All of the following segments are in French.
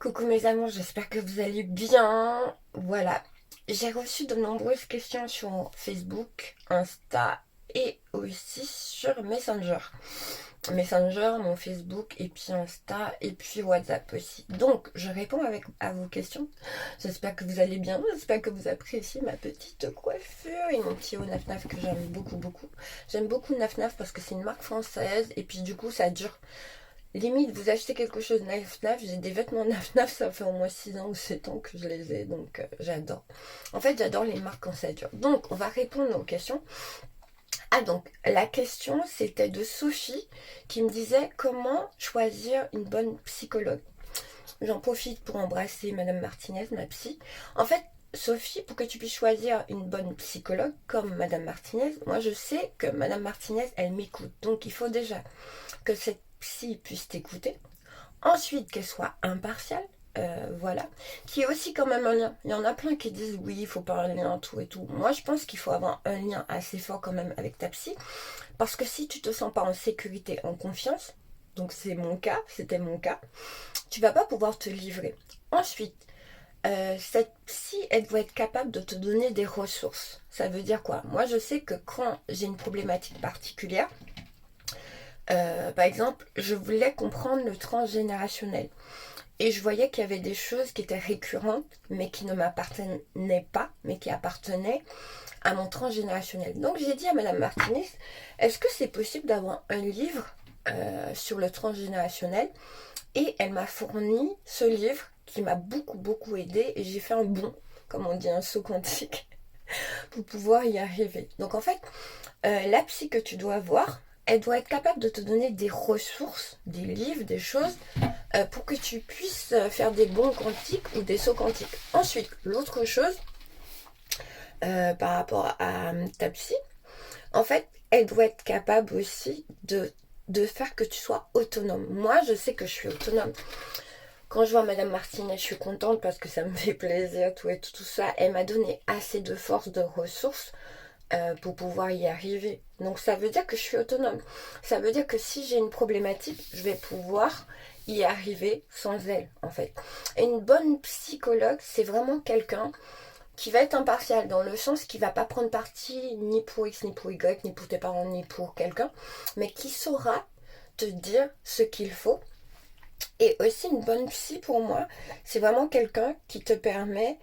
Coucou mes amours, j'espère que vous allez bien. Voilà, j'ai reçu de nombreuses questions sur Facebook, Insta et aussi sur Messenger. Messenger, mon Facebook et puis Insta et puis WhatsApp aussi. Donc je réponds à vos questions. J'espère que vous allez bien, j'espère que vous appréciez ma petite coiffure et mon petit haut Naf Naf que j'aime beaucoup beaucoup. J'aime beaucoup Naf Naf parce que c'est une marque française et puis du coup ça dure. Limite, vous achetez quelque chose Naf Naf, j'ai des vêtements Naf Naf, ça fait au moins 6 ans ou 7 ans que je les ai, donc j'adore. En fait, j'adore les marques quand ça dure. Donc, on va répondre aux questions. Ah, donc, la question, c'était de Sophie, qui me disait comment choisir une bonne psychologue. J'en profite pour embrasser Madame Martinez, ma psy. En fait, Sophie, pour que tu puisses choisir une bonne psychologue comme Madame Martinez, moi je sais que Madame Martinez, elle m'écoute. Donc il faut déjà que cette psy puisse t'écouter. Ensuite, qu'elle soit impartiale. Voilà. Qui est aussi quand même un lien. Il y en a plein qui disent oui, il faut pas un lien, tout et tout. Moi, je pense qu'il faut avoir un lien assez fort quand même avec ta psy. Parce que si tu te sens pas en sécurité, en confiance, donc c'est mon cas, c'était mon cas, tu vas pas pouvoir te livrer. Ensuite, cette psy, elle doit être capable de te donner des ressources. Ça veut dire quoi? Moi, je sais que quand j'ai une problématique particulière, par exemple, je voulais comprendre le transgénérationnel. Et je voyais qu'il y avait des choses qui étaient récurrentes, mais qui ne m'appartenaient pas, mais qui appartenaient à mon transgénérationnel. Donc j'ai dit à Madame Martinez, est-ce que c'est possible d'avoir un livre sur le transgénérationnel? Et elle m'a fourni ce livre qui m'a beaucoup beaucoup aidé et j'ai fait un bond, comme on dit, un saut quantique, pour pouvoir y arriver. Donc en fait, la psy que tu dois avoir, elle doit être capable de te donner des ressources, des livres, des choses, pour que tu puisses faire des bonds quantiques ou des sauts quantiques. Ensuite, l'autre chose, par rapport à ta psy, en fait, elle doit être capable aussi de faire que tu sois autonome. Moi, je sais que je suis autonome. Quand je vois Madame Martinez, je suis contente parce que ça me fait plaisir, tout et tout ça. Elle m'a donné assez de force, de ressources pour pouvoir y arriver. Donc ça veut dire que je suis autonome. Ça veut dire que si j'ai une problématique, je vais pouvoir y arriver sans elle, en fait. Et une bonne psychologue, c'est vraiment quelqu'un qui va être impartial dans le sens qui va pas prendre parti ni pour X, ni pour Y, ni pour tes parents, ni pour quelqu'un, mais qui saura te dire ce qu'il faut. Et aussi une bonne psy pour moi, c'est vraiment quelqu'un qui te permet,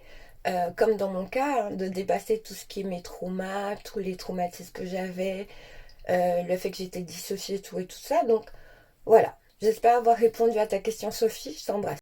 comme dans mon cas, hein, de dépasser tout ce qui est mes traumas, tous les traumatismes que j'avais, le fait que j'étais dissociée, tout et tout ça. Donc voilà, j'espère avoir répondu à ta question Sophie, je t'embrasse.